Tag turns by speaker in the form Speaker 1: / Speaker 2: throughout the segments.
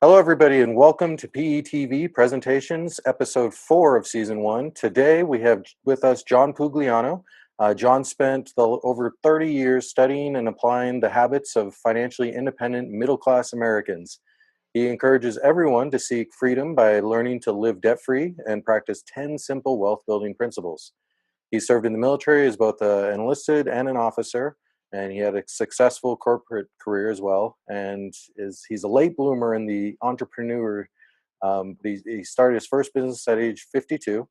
Speaker 1: Hello, everybody, and welcome to PETV Presentations, Episode 4 of Season 1. Today, we have with us John Pugliano. John spent over 30 years studying and applying the habits of financially independent middle-class Americans. He encourages everyone to seek freedom by learning to live debt-free and practice 10 simple wealth-building principles. He served in the military as both an enlisted and an officer, and he had a successful corporate career as well. And he's a late bloomer in the entrepreneur. He started his first business at age 52.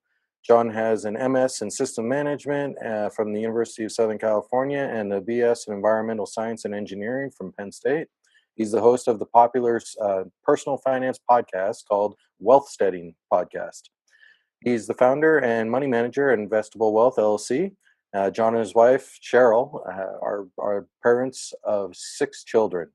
Speaker 1: John has an MS in system management from the University of Southern California and a BS in environmental science and engineering from Penn State. He's the host of the popular personal finance podcast called Wealthsteading Podcast. He's the founder and money manager at Investable Wealth, LLC. John and his wife, Cheryl, are parents of 6 children.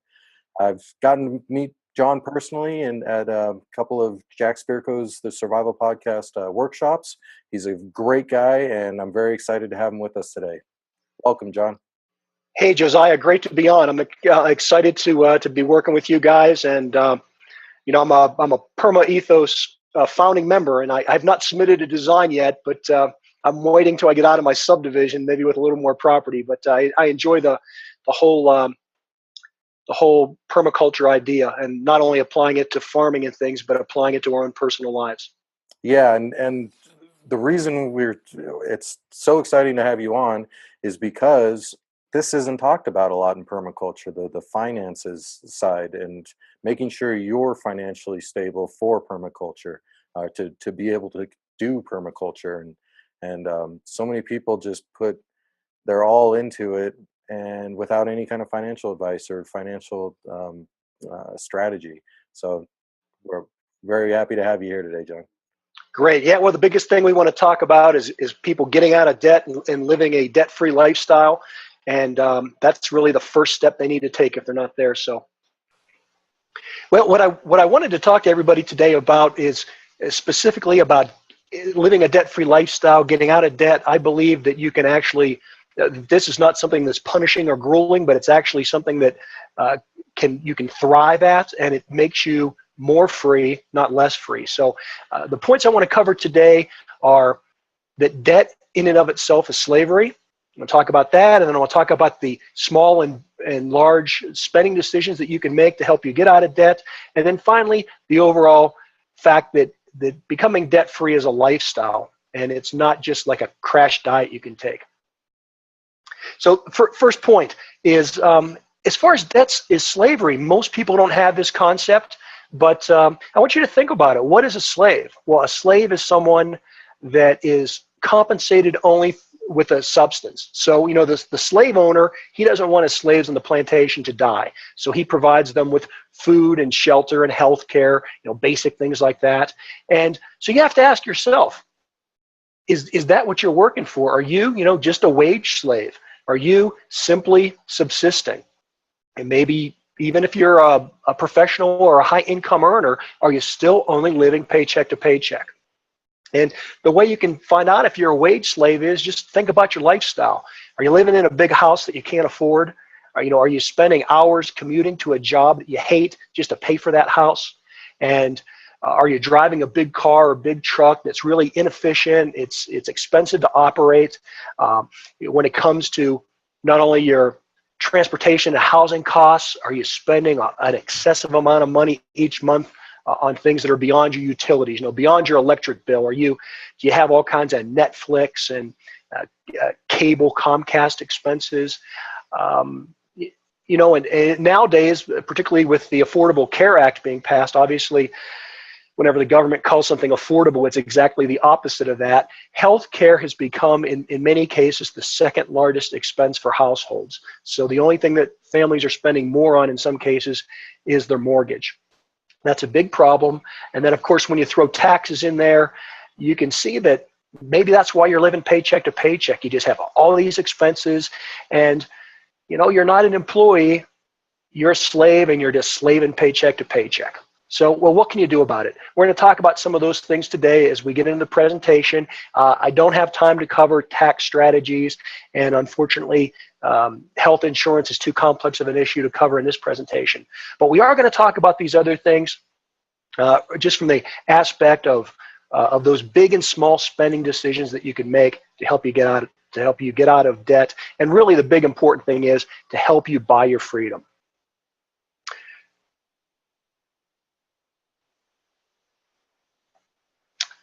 Speaker 1: I've gotten to meet John personally and at a couple of Jack Spirko's The Survival Podcast workshops. He's a great guy, and I'm very excited to have him with us today. Welcome, John.
Speaker 2: Hey, Josiah, great to be on. I'm excited to be working with you guys, and I'm a Perma Ethos founding member, and I've not submitted a design yet, but I'm waiting till I get out of my subdivision, maybe with a little more property. But I enjoy the whole permaculture idea, and not only applying it to farming and things, but applying it to our own personal lives.
Speaker 1: Yeah, and the reason it's so exciting to have you on is because this isn't talked about a lot in permaculture, the finances side, and making sure you're financially stable for permaculture, to be able to do permaculture. And so many people just they're all into it and without any kind of financial advice or financial strategy. So we're very happy to have you here today, John.
Speaker 2: Great. Yeah, well, the biggest thing we want to talk about is people getting out of debt and living a debt-free lifestyle. And that's really the first step they need to take if they're not there. So, well, what I wanted to talk to everybody today about is specifically about living a debt-free lifestyle, getting out of debt. I believe that you can actually, this is not something that's punishing or grueling, but it's actually something that you can thrive at, and it makes you more free, not less free. So the points I want to cover today are that debt in and of itself is slavery. I'm going to talk about that, and then I want to talk about the small and large spending decisions that you can make to help you get out of debt. And then finally, the overall fact that becoming debt-free is a lifestyle, and it's not just like a crash diet you can take. So first point is, as far as debts is slavery, most people don't have this concept, but I want you to think about it. What is a slave? Well, a slave is someone that is compensated only with a substance. So, the slave owner, he doesn't want his slaves on the plantation to die. So he provides them with food and shelter and health care, basic things like that. And so you have to ask yourself, is that what you're working for? Are you, just a wage slave? Are you simply subsisting? And maybe even if you're a professional or a high income earner, are you still only living paycheck to paycheck? And the way you can find out if you're a wage slave is just think about your lifestyle. Are you living in a big house that you can't afford? Are you spending hours commuting to a job that you hate just to pay for that house? And are you driving a big car or big truck that's really inefficient? It's expensive to operate. When it comes to not only your transportation and housing costs, are you spending an excessive amount of money each month on things that are beyond your utilities, beyond your electric bill? Do you have all kinds of Netflix and cable Comcast expenses? And nowadays, particularly with the Affordable Care Act being passed, obviously, whenever the government calls something affordable, it's exactly the opposite of that. Healthcare has become, in many cases, the second largest expense for households. So the only thing that families are spending more on in some cases is their mortgage. That's a big problem. And then, of course, when you throw taxes in there, you can see that maybe that's why you're living paycheck to paycheck. You just have all these expenses, and you're not an employee, you're a slave, and you're just slaving paycheck to paycheck. So, well, what can you do about it? We're going to talk about some of those things today as we get into the presentation. I don't have time to cover tax strategies, and unfortunately, health insurance is too complex of an issue to cover in this presentation. But we are going to talk about these other things. just from the aspect of those big and small spending decisions that you can make to help you get out of debt. And really the big important thing is to help you buy your freedom.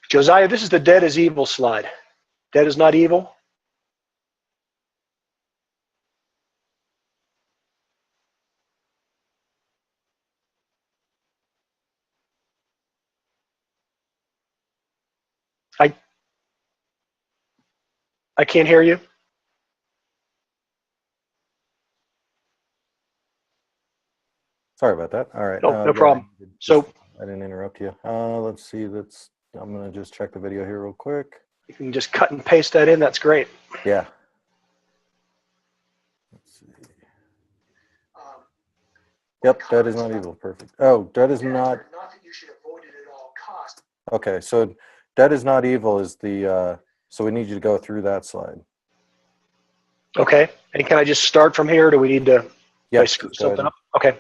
Speaker 2: Josiah, this is the debt is evil slide. Debt is not evil. I can't hear you.
Speaker 1: Sorry about that. All right.
Speaker 2: No problem. So
Speaker 1: I didn't interrupt you. Let's see. I'm going to just check the video here real quick.
Speaker 2: You can just cut and paste that in. That's great.
Speaker 1: Yeah. Let's see. Yep, debt is not evil. Perfect. Oh, debt is not. Not that you should avoid it at all costs. Okay, so debt is not evil is the. So we need you to go through that slide.
Speaker 2: Okay. And can I just start from here? Or do we need to screw something up? Okay.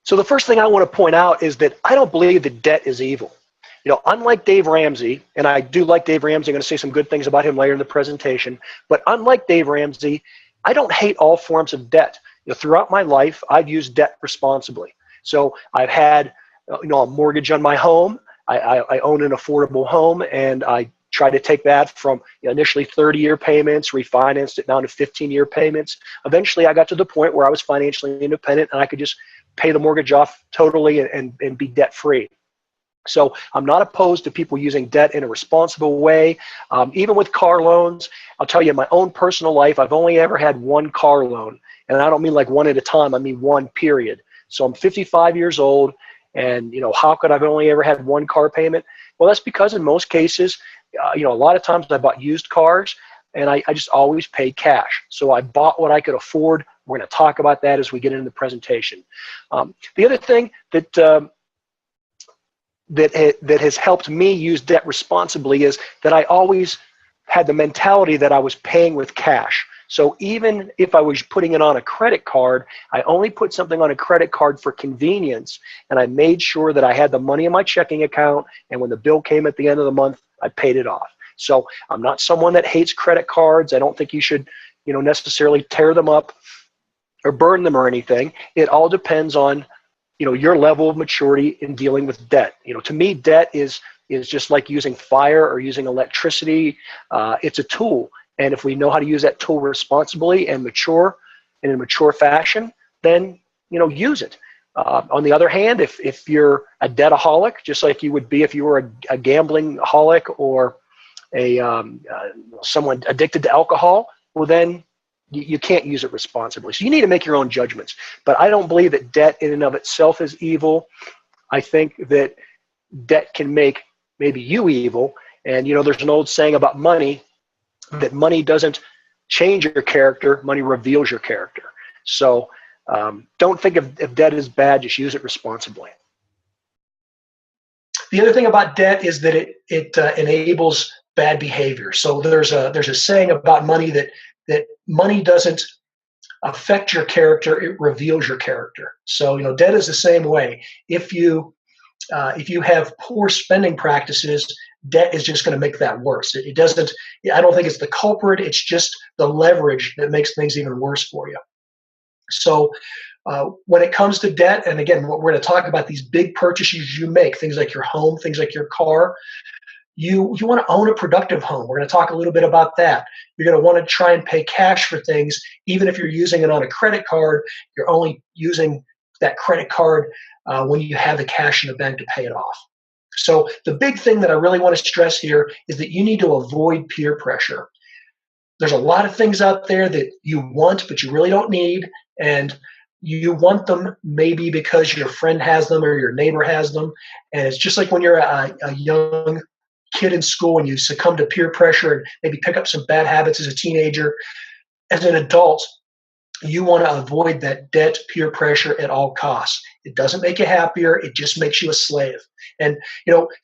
Speaker 2: So the first thing I want to point out is that I don't believe that debt is evil. You know, unlike Dave Ramsey, and I do like Dave Ramsey, I'm going to say some good things about him later in the presentation, but unlike Dave Ramsey, I don't hate all forms of debt. You know, throughout my life, I've used debt responsibly. So I've had, a mortgage on my home. I own an affordable home, and I try to take that from initially 30-year payments, refinanced it down to 15-year payments. Eventually, I got to the point where I was financially independent, and I could just pay the mortgage off totally and be debt-free. So I'm not opposed to people using debt in a responsible way. Even with car loans, I'll tell you, in my own personal life, I've only ever had one car loan. And I don't mean like one at a time, I mean one period. So I'm 55 years old, and how could I've only ever had one car payment? Well, that's because in most cases, a lot of times I bought used cars, and I just always paid cash. So I bought what I could afford. We're going to talk about that as we get into the presentation. The other thing that has helped me use debt responsibly is that I always had the mentality that I was paying with cash. So even if I was putting it on a credit card, I only put something on a credit card for convenience, and I made sure that I had the money in my checking account, and when the bill came at the end of the month, I paid it off. So I'm not someone that hates credit cards. I don't think you should, necessarily tear them up or burn them or anything. It all depends on, your level of maturity in dealing with debt. To me, debt is just like using fire or using electricity. It's a tool. And if we know how to use that tool responsibly and in a mature fashion, then, use it. On the other hand, if you're a debtaholic, just like you would be if you were a gambling holic or someone addicted to alcohol, well, then you can't use it responsibly. So you need to make your own judgments. But I don't believe that debt in and of itself is evil. I think that debt can make maybe you evil. And, there's an old saying about money, that money doesn't change your character, money reveals your character. So don't think of debt as bad, just use it responsibly. The other thing about debt is that it enables bad behavior. So there's a saying about money that money doesn't affect your character, it reveals your character. So debt is the same way. If you have poor spending practices, debt is just going to make that worse. It doesn't. I don't think it's the culprit. It's just the leverage that makes things even worse for you. So when it comes to debt, and again, we're going to talk about these big purchases you make, things like your home, things like your car. You want to own a productive home. We're going to talk a little bit about that. You're going to want to try and pay cash for things. Even if you're using it on a credit card, you're only using that credit card when you have the cash in the bank to pay it off. So the big thing that I really want to stress here is that you need to avoid peer pressure. There's a lot of things out there that you want, but you really don't need. And you want them maybe because your friend has them or your neighbor has them. And it's just like when you're a young kid in school and you succumb to peer pressure and maybe pick up some bad habits as a teenager. As an adult, you want to avoid that debt peer pressure at all costs. It doesn't make you happier. It just makes you a slave. And,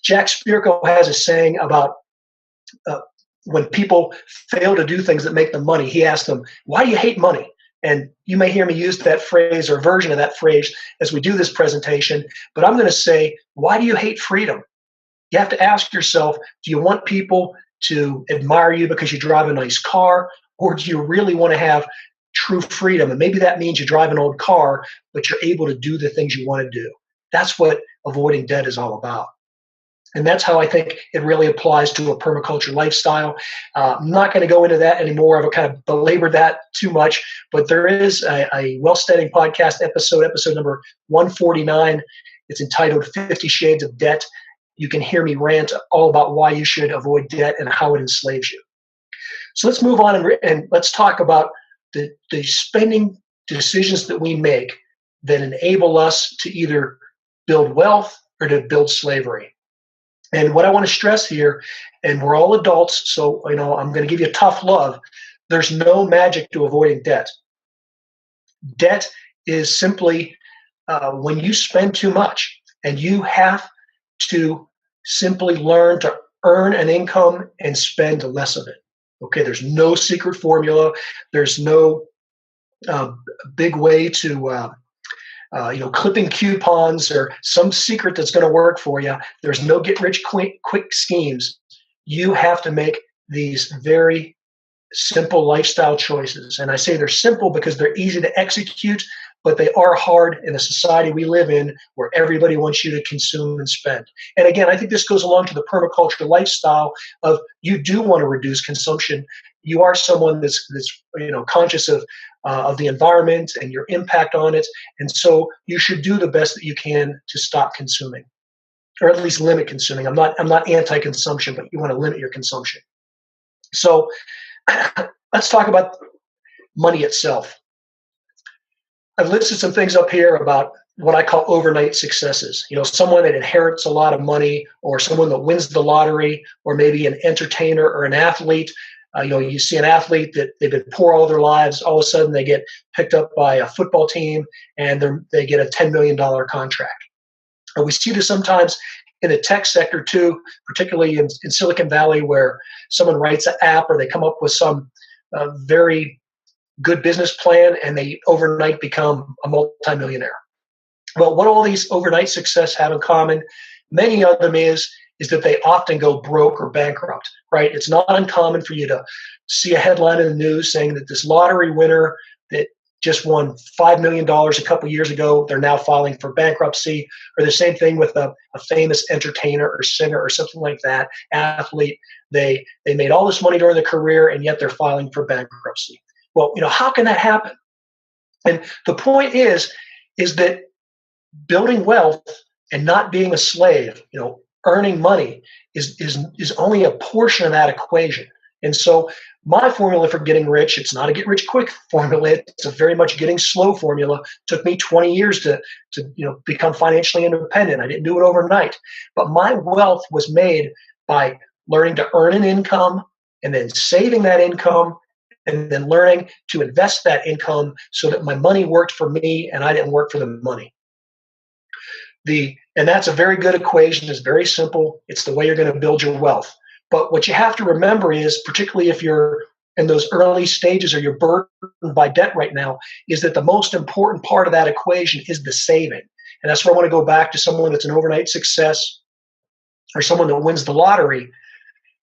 Speaker 2: Jack Spirko has a saying about when people fail to do things that make them money, he asks them, why do you hate money? And you may hear me use that phrase or version of that phrase as we do this presentation, but I'm going to say, why do you hate freedom? You have to ask yourself, do you want people to admire you because you drive a nice car, or do you really want to have true freedom? And maybe that means you drive an old car, but you're able to do the things you want to do. That's what avoiding debt is all about. And that's how I think it really applies to a permaculture lifestyle. I'm not going to go into that anymore. I've kind of belabored that too much, but there is a Wealthsteading Podcast episode number 149. It's entitled 50 Shades of Debt. You can hear me rant all about why you should avoid debt and how it enslaves you. So let's move on and let's talk about the spending decisions that we make that enable us to either build wealth or to build slavery. And what I want to stress here, and we're all adults, so I'm going to give you a tough love. There's no magic to avoiding debt. Debt is simply when you spend too much, and you have to simply learn to earn an income and spend less of it. Okay, there's no secret formula. There's no big way to clipping coupons or some secret that's going to work for you. There's no get-rich-quick schemes. You have to make these very simple lifestyle choices. And I say they're simple because they're easy to execute, but they are hard in the society we live in where everybody wants you to consume and spend. And again, I think this goes along to the permaculture lifestyle of you do want to reduce consumption. You are someone that's conscious of the environment and your impact on it. And so you should do the best that you can to stop consuming, or at least limit consuming. I'm not anti-consumption, but you want to limit your consumption. So let's talk about money itself. I've listed some things up here about what I call overnight successes. Someone that inherits a lot of money, or someone that wins the lottery, or maybe an entertainer or an athlete. You see an athlete that they've been poor all their lives. All of a sudden, they get picked up by a football team, and they get a $10 million contract. And we see this sometimes in the tech sector too, particularly in Silicon Valley, where someone writes an app or they come up with some very good business plan, and they overnight become a multimillionaire. Well, what all these overnight success have in common, many of them is that they often go broke or bankrupt, right? It's not uncommon for you to see a headline in the news saying that this lottery winner that just won $5 million a couple years ago, they're now filing for bankruptcy. Or the same thing with a famous entertainer or singer or something like that, athlete. They made all this money during their career, and yet they're filing for bankruptcy. Well, how can that happen? And the point is that building wealth and not being a slave, earning money is only a portion of that equation. And so my formula for getting rich, it's not a get rich quick formula. It's a very much getting slow formula. It took me 20 years to become financially independent. I didn't do it overnight. But my wealth was made by learning to earn an income and then saving that income and then learning to invest that income so that my money worked for me and I didn't work for the money. And that's a very good equation. It's very simple. It's the way you're going to build your wealth. But what you have to remember is, particularly if you're in those early stages or you're burdened by debt right now, is that the most important part of that equation is the saving. And that's where I want to go back to someone that's an overnight success or someone that wins the lottery.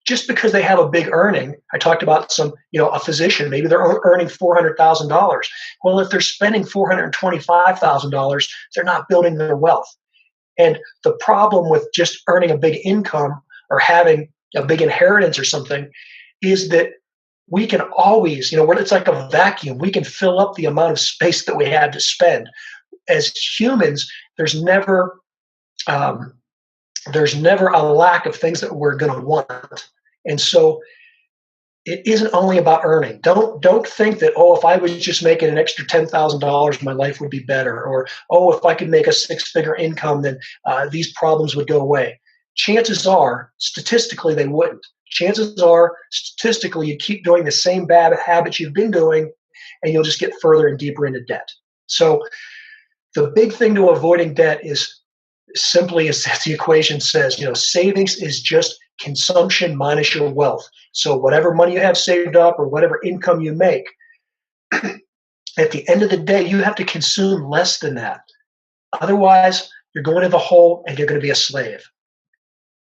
Speaker 2: Just because they have a big earning, I talked about a physician, maybe they're earning $400,000. Well, if they're spending $425,000, they're not building their wealth. And the problem with just earning a big income or having a big inheritance or something is that we can always, it's like a vacuum. We can fill up the amount of space that we have to spend. As humans, there's never a lack of things that we're going to want. And so it isn't only about earning. Don't think that, if I was just making an extra $10,000, my life would be better. Or, if I could make a six-figure income, then these problems would go away. Chances are, statistically, they wouldn't. Chances are, statistically, you keep doing the same bad habits you've been doing, and you'll just get further and deeper into debt. So the big thing to avoiding debt is simply, as the equation says, savings is just consumption minus your wealth. So whatever money you have saved up or whatever income you make, At the end of the day, you have to consume less than that. Otherwise, you're going to the hole and you're going to be a slave.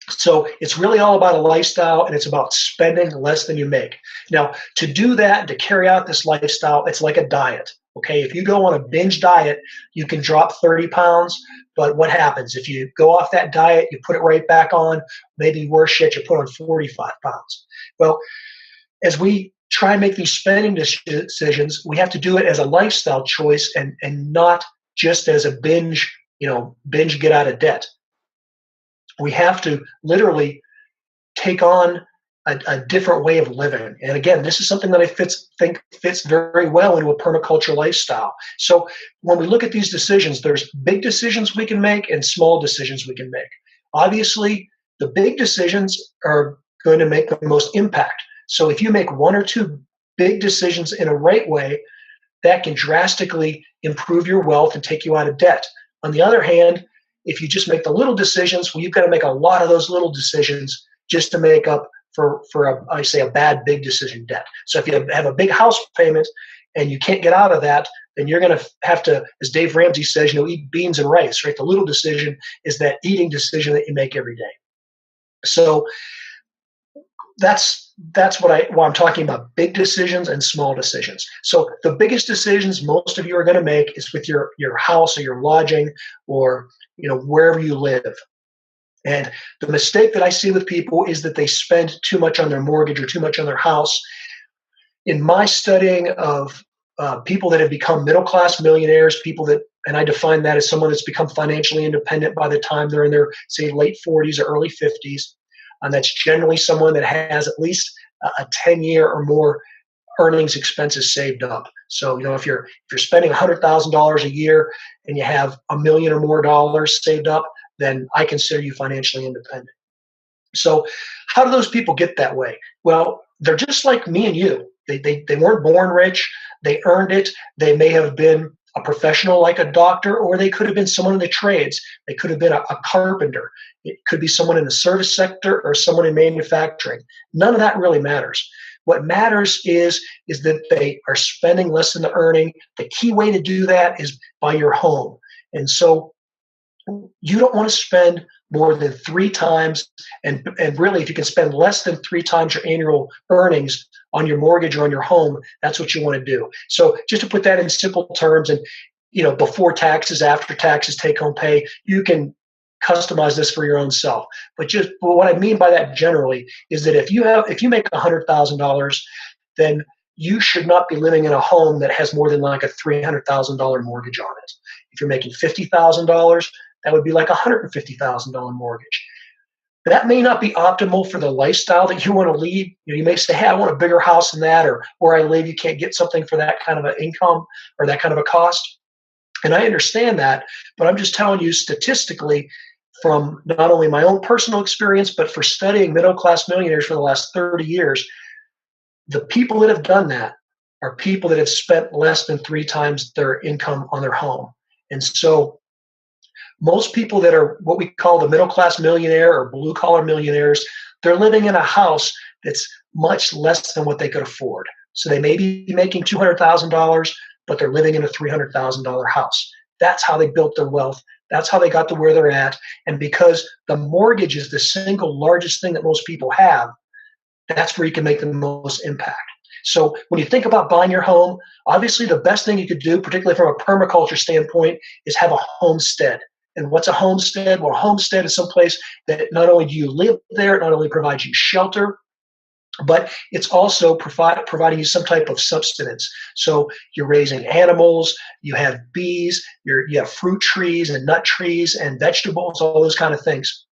Speaker 2: So it's really all about a lifestyle, and it's about spending less than you make. Now, to do that, to carry out this lifestyle, it's like a diet. Okay, if you go on a binge diet, you can drop 30 pounds. But what happens? If you go off that diet, you put it right back on, maybe worse yet, you put on 45 pounds. Well, as we try and make these spending decisions, we have to do it as a lifestyle choice and not just as a binge get out of debt. We have to literally take on a different way of living. And again, this is something that I think fits very well into a permaculture lifestyle. So when we look at these decisions, there's big decisions we can make and small decisions we can make. Obviously, the big decisions are going to make the most impact. So if you make one or two big decisions in a right way, that can drastically improve your wealth and take you out of debt. On the other hand, if you just make the little decisions, well, you've got to make a lot of those little decisions just to make up for a bad big decision debt. So if you have a big house payment and you can't get out of that, then you're going to have to, as Dave Ramsey says, eat beans and rice, right? The little decision is that eating decision that you make every day. So that's what I'm talking about, big decisions and small decisions. So the biggest decisions most of you are going to make is with your house or your lodging or wherever you live. And the mistake that I see with people is that they spend too much on their mortgage or too much on their house. In my studying of people that have become middle-class millionaires, and I define that as someone that's become financially independent by the time they're in their, say, late 40s or early 50s. And that's generally someone that has at least a 10-year or more earnings expenses saved up. So, if you're spending $100,000 a year and you have $1 million or more dollars saved up, then I consider you financially independent. So how do those people get that way? Well, they're just like me and you. They weren't born rich. They earned it. They may have been a professional like a doctor, or they could have been someone in the trades. They could have been a carpenter. It could be someone in the service sector or someone in manufacturing. None of that really matters. What matters is that they are spending less than they're earning. The key way to do that is by your home. And so you don't want to spend more than 3 times, and really if you can spend less than 3 times your annual earnings on your mortgage or on your home, that's what you want to do. So just to put that in simple terms, and before taxes, after taxes, take home pay, you can customize this for your own self. But what I mean by that generally is that if you make $100,000, then you should not be living in a home that has more than like a $300,000 mortgage on it. If you're making $50,000, that would be like a $150,000 mortgage. That may not be optimal for the lifestyle that you want to lead. You may say, hey, I want a bigger house than that, or where I live, you can't get something for that kind of an income or that kind of a cost. And I understand that, but I'm just telling you statistically from not only my own personal experience, but for studying middle-class millionaires for the last 30 years, the people that have done that are people that have spent less than 3 times their income on their home. And so most people that are what we call the middle-class millionaire or blue-collar millionaires, they're living in a house that's much less than what they could afford. So they may be making $200,000, but they're living in a $300,000 house. That's how they built their wealth. That's how they got to where they're at. And because the mortgage is the single largest thing that most people have, that's where you can make the most impact. So when you think about buying your home, obviously the best thing you could do, particularly from a permaculture standpoint, is have a homestead. And what's a homestead? Well, a homestead is someplace that not only do you live there, it not only provides you shelter, but it's also providing you some type of subsistence. So you're raising animals, you have bees, you have fruit trees and nut trees and vegetables, all those kind of things.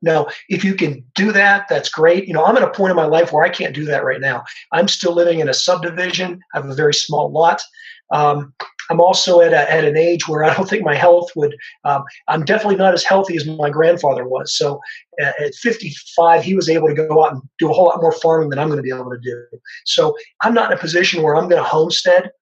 Speaker 2: Now, if you can do that, that's great. I'm at a point in my life where I can't do that right now. I'm still living in a subdivision. I have a very small lot. I'm also at an age where I don't think my health would, I'm definitely not as healthy as my grandfather was. So at 55, he was able to go out and do a whole lot more farming than I'm going to be able to do. So I'm not in a position where I'm going to homestead,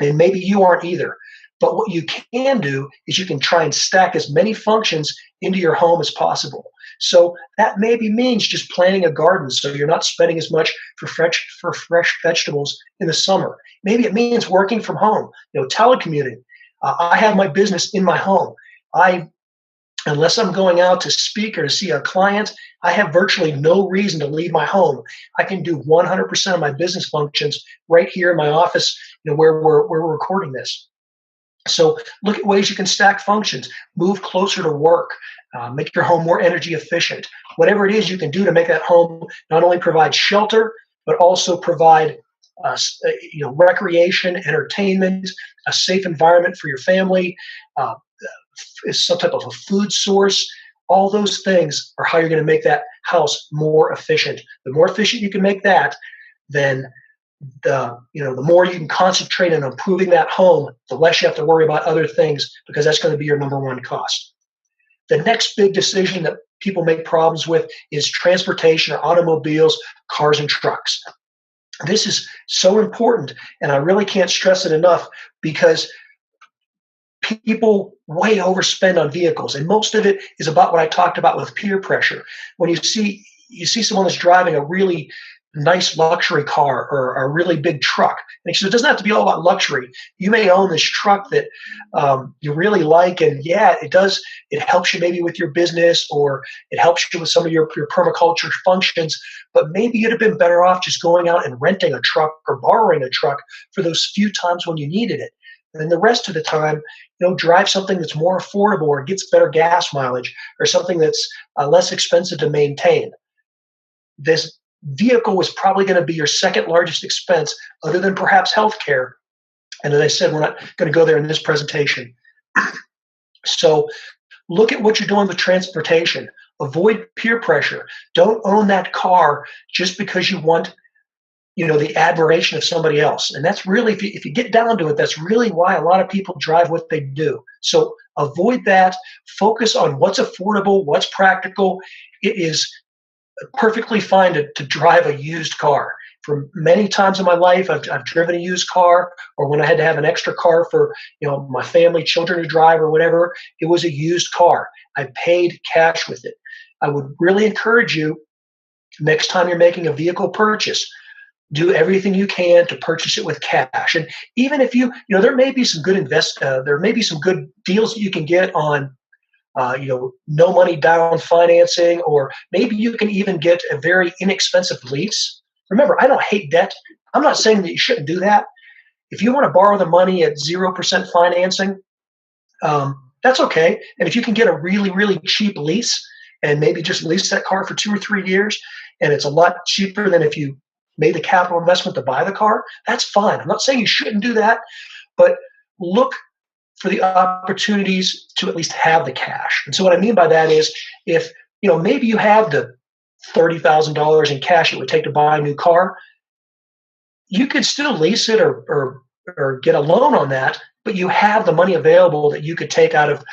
Speaker 2: and maybe you aren't either. But what you can do is you can try and stack as many functions into your home as possible. So that maybe means just planting a garden so you're not spending as much for fresh vegetables in the summer. Maybe it means working from home, telecommuting. I have my business in my home. Unless I'm going out to speak or to see a client, I have virtually no reason to leave my home. I can do 100% of my business functions right here in my office, where we're recording this. So look at ways you can stack functions, move closer to work, make your home more energy efficient. Whatever it is you can do to make that home not only provide shelter, but also provide recreation, entertainment, a safe environment for your family, is some type of a food source. All those things are how you're going to make that house more efficient. The more efficient you can make that, then the more you can concentrate on improving that home, the less you have to worry about other things, because that's going to be your number one cost. The next big decision that people make problems with is transportation or automobiles, cars and trucks. This is so important, and I really can't stress it enough, because people way overspend on vehicles, and most of it is about what I talked about with peer pressure. When you see someone that's driving a really nice luxury car or a really big truck, and so it doesn't have to be all about luxury. You may own this truck that you really like, and it helps you maybe with your business, or it helps you with some of your permaculture functions, but maybe you'd have been better off just going out and renting a truck or borrowing a truck for those few times when you needed it. And the rest of the time, drive something that's more affordable or gets better gas mileage, or something that's less expensive to maintain. This vehicle is probably going to be your second largest expense, other than perhaps healthcare. And as I said, we're not going to go there in this presentation. So look at what you're doing with transportation. Avoid peer pressure. Don't own that car just because you want the admiration of somebody else. And that's really, if you get down to it, that's really why a lot of people drive what they do. So avoid that. Focus on what's affordable, what's practical. It is perfectly fine to drive a used car. For many times in my life, I've driven a used car, or when I had to have an extra car for my family, children to drive or whatever, it was a used car. I paid cash with it. I would really encourage you, next time you're making a vehicle purchase, do everything you can to purchase it with cash. And even if there may be some good there may be some good deals that you can get on, no money down financing, or maybe you can even get a very inexpensive lease. Remember, I don't hate debt. I'm not saying that you shouldn't do that. If you want to borrow the money at 0% financing, that's okay. And if you can get a really, really cheap lease and maybe just lease that car for 2 or 3 years, and it's a lot cheaper than if you made the capital investment to buy the car, that's fine. I'm not saying you shouldn't do that, but look for the opportunities to at least have the cash. And so what I mean by that is, if maybe you have the $30,000 in cash it would take to buy a new car, you could still lease it or get a loan on that, but you have the money available that you could take out of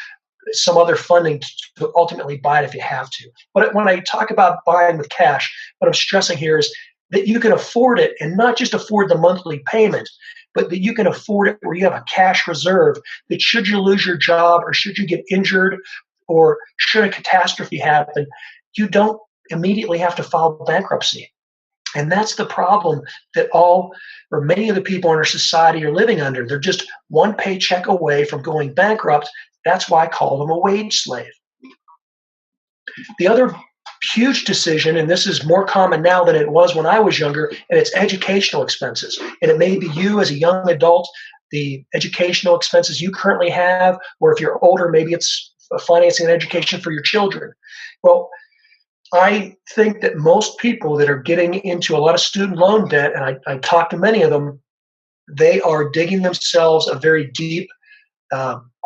Speaker 2: some other funding to ultimately buy it if you have to. But when I talk about buying with cash, what I'm stressing here is that you can afford it, and not just afford the monthly payment, but that you can afford it where you have a cash reserve that should you lose your job, or should you get injured, or should a catastrophe happen, you don't immediately have to file bankruptcy. And that's the problem that many of the people in our society are living under. They're just one paycheck away from going bankrupt. That's why I call them a wage slave. The other huge decision, and this is more common now than it was when I was younger, and it's educational expenses. And it may be you as a young adult, the educational expenses you currently have, or if you're older, maybe it's financing an education for your children. Well, I think that most people that are getting into a lot of student loan debt, and I talk to many of them, they are digging themselves a very deep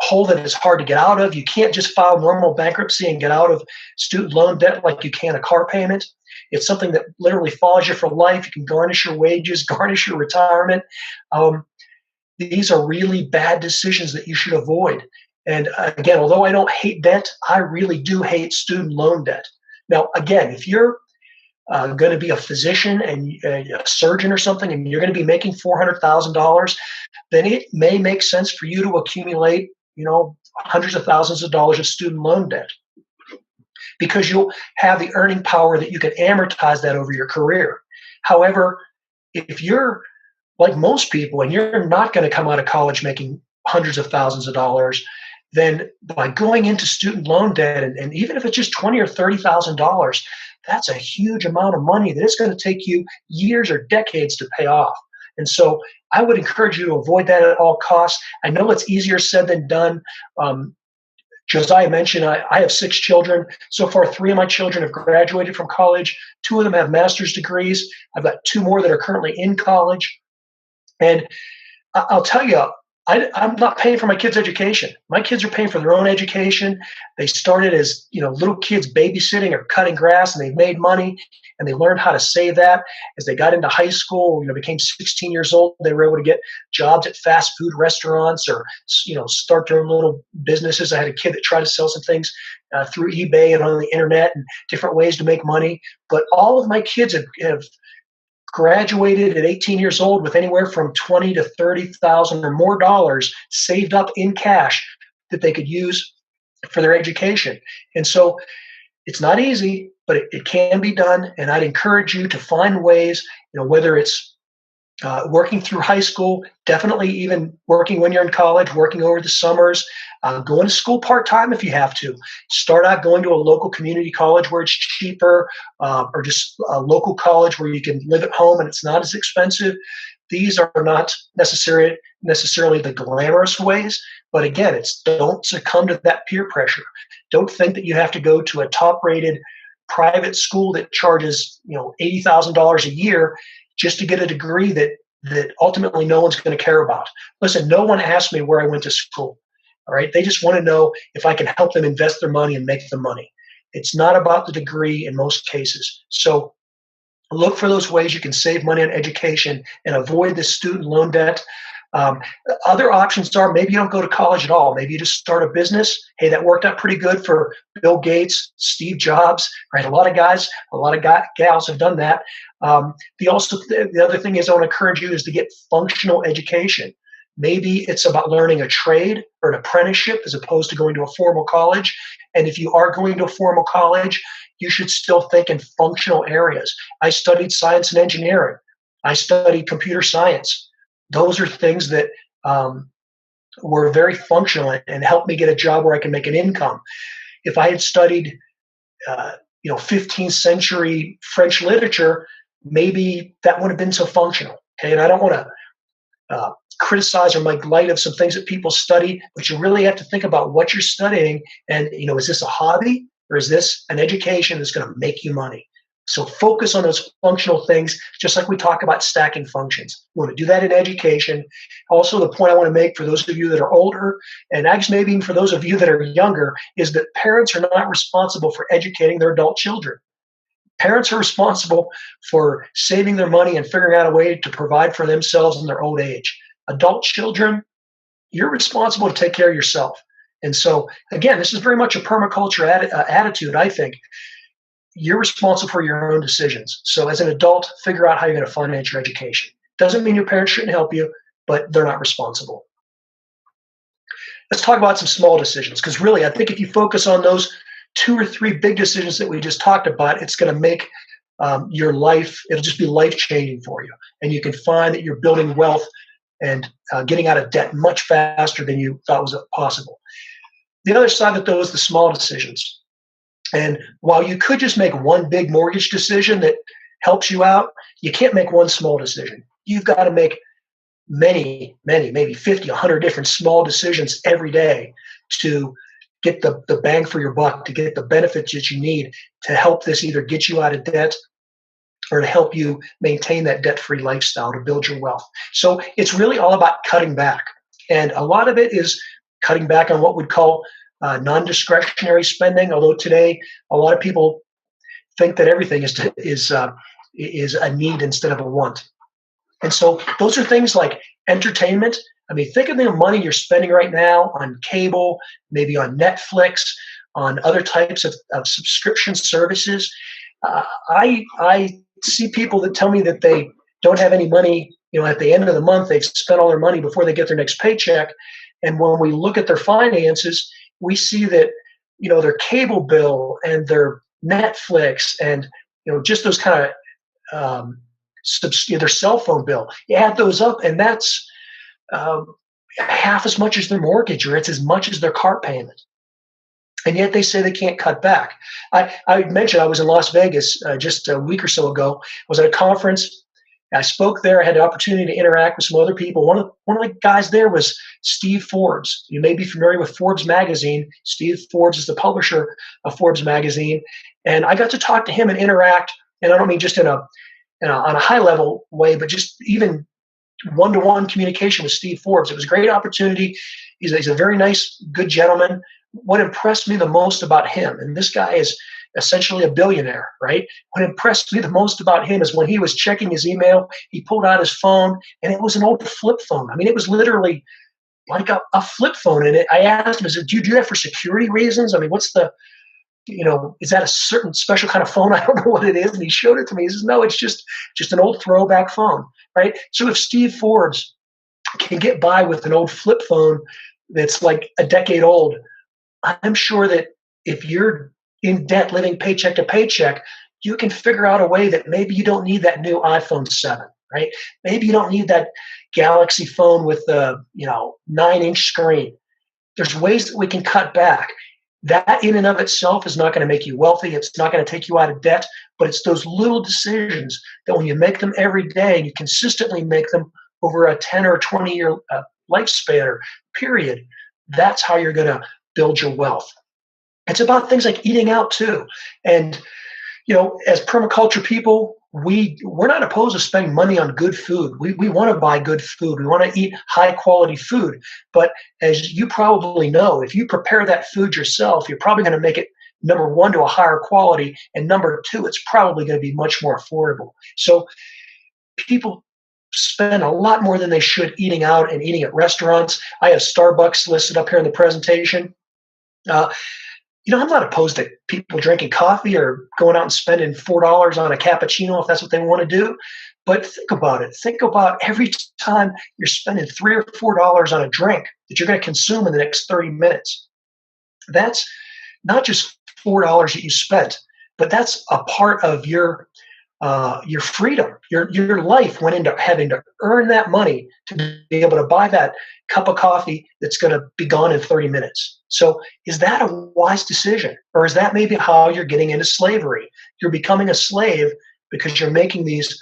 Speaker 2: hole that is hard to get out of. You can't just file normal bankruptcy and get out of student loan debt like you can a car payment. It's something that literally follows you for life. You can garnish your wages, garnish your retirement. These are really bad decisions that you should avoid. And again, although I don't hate debt, I really do hate student loan debt. Now, again, if you're going to be a physician and a surgeon or something, and you're going to be making $400,000, then it may make sense for you to accumulate, hundreds of thousands of dollars of student loan debt, because you'll have the earning power that you can amortize that over your career. However, if you're like most people and you're not going to come out of college making hundreds of thousands of dollars, then by going into student loan debt, and even if it's just $20,000 or $30,000, that's a huge amount of money that it's going to take you years or decades to pay off. And so I would encourage you to avoid that at all costs. I know it's easier said than done. Josiah mentioned I have 6 children. So far, 3 of my children have graduated from college. 2 of them have master's degrees. I've got 2 more that are currently in college. And I'll tell you, I'm not paying for my kids' education. My kids are paying for their own education. They started as little kids babysitting or cutting grass, and they've made money, and they learned how to save that. As they got into high school, became 16 years old, they were able to get jobs at fast food restaurants or start their own little businesses. I had a kid that tried to sell some things through eBay and on the internet and different ways to make money. But all of my kids have graduated at 18 years old with anywhere from $20,000 to $30,000 or more dollars saved up in cash that they could use for their education. And so it's not easy, but it can be done. And I'd encourage you to find ways, whether it's working through high school, definitely even working when you're in college, working over the summers, going to school part-time if you have to. Start out going to a local community college where it's cheaper, or just a local college where you can live at home and it's not as expensive. These are not necessarily the glamorous ways, but again, don't succumb to that peer pressure. Don't think that you have to go to a top-rated private school that charges $80,000 a year just to get a degree that ultimately no one's going to care about. Listen, no one asked me where I went to school. All right. They just want to know if I can help them invest their money and make the money. It's not about the degree in most cases. So look for those ways you can save money on education and avoid the student loan debt. Other options are maybe you don't go to college at all. Maybe you just start a business. Hey, that worked out pretty good for Bill Gates, Steve Jobs, right? A lot of gals have done that. The other thing is I want to encourage you is to get functional education. Maybe it's about learning a trade or an apprenticeship as opposed to going to a formal college. And if you are going to a formal college, you should still think in functional areas. I studied science and engineering. I studied computer science. Those are things that were very functional and helped me get a job where I can make an income. If I had studied 15th century French literature, maybe that wouldn't have been so functional. Okay, and I don't want to criticize or make light of some things that people study, but you really have to think about what you're studying. And is this a hobby or is this an education that's going to make you money? So focus on those functional things, just like we talk about stacking functions. We want to do that in education. Also, the point I want to make for those of you that are older, and actually maybe even for those of you that are younger, is that parents are not responsible for educating their adult children. Parents are responsible for saving their money and figuring out a way to provide for themselves in their old age. Adult children, you're responsible to take care of yourself. And so, again, this is very much a permaculture attitude, I think. You're responsible for your own decisions. So as an adult, figure out how you're going to finance your education. Doesn't mean your parents shouldn't help you, but they're not responsible. Let's talk about some small decisions, because really, I think if you focus on those 2 or 3 big decisions that we just talked about, it's going to make your life, it'll just be life-changing for you. And you can find that you're building wealth and getting out of debt much faster than you thought was possible. The other side of it, though, is the small decisions. And while you could just make one big mortgage decision that helps you out, you can't make one small decision. You've got to make many, maybe 50, 100 different small decisions every day to get the bang for your buck, to get the benefits that you need to help this either get you out of debt or to help you maintain that debt-free lifestyle, to build your wealth. So it's really all about cutting back. And a lot of it is cutting back on what we'd call non-discretionary spending, although today a lot of people think that everything is a need instead of a want. And so those are things like entertainment. I mean, think of the money you're spending right now on cable, maybe on Netflix, on other types of subscription services. I see people that tell me that they don't have any money, at the end of the month. They've spent all their money before they get their next paycheck. And when we look at their finances, we see that, their cable bill and their Netflix and, just those kind of their cell phone bill, you add those up, and that's half as much as their mortgage, or it's as much as their car payment. And yet they say they can't cut back. I mentioned I was in Las Vegas just a week or so ago. I was at a conference. I spoke there. I had the opportunity to interact with some other people. One of the guys there was Steve Forbes. You may be familiar with Forbes magazine. Steve Forbes is the publisher of Forbes magazine, and I got to talk to him and interact. And I don't mean just on a high level way, but just even one-to-one communication with Steve Forbes. It was a great opportunity. He's a very nice, good gentleman. What impressed me the most about him, and this guy is essentially a billionaire, right? What impressed me the most about him is when he was checking his email, he pulled out his phone, and it was an old flip phone. I mean, it was literally like a flip phone. And I asked him, do you do that for security reasons? I mean, what's the, is that a certain special kind of phone? I don't know what it is. And he showed it to me. He says, no, it's just an old throwback phone, right? So if Steve Forbes can get by with an old flip phone that's like a decade old, I'm sure that if you're in debt, living paycheck to paycheck, you can figure out a way that maybe you don't need that new iPhone 7, right? Maybe you don't need that Galaxy phone with the 9-inch screen. There's ways that we can cut back. That in and of itself is not going to make you wealthy. It's not going to take you out of debt, but it's those little decisions that when you make them every day and you consistently make them over a 10 or 20-year lifespan or period, that's how you're going to build your wealth. It's about things like eating out too. And, as permaculture people, we're not opposed to spending money on good food. We want to buy good food. We want to eat high quality food. But as you probably know, if you prepare that food yourself, you're probably going to make it, number one, to a higher quality. And number two, it's probably going to be much more affordable. So people spend a lot more than they should eating out and eating at restaurants. I have Starbucks listed up here in the presentation. I'm not opposed to people drinking coffee or going out and spending $4 on a cappuccino if that's what they want to do. But think about it. Think about every time you're spending $3 or $4 on a drink that you're going to consume in the next 30 minutes. That's not just $4 that you spent, but that's a part of your freedom. Your life went into having to earn that money to be able to buy that cup of coffee that's going to be gone in 30 minutes. So is that a wise decision? Or is that maybe how you're getting into slavery? You're becoming a slave because you're making these,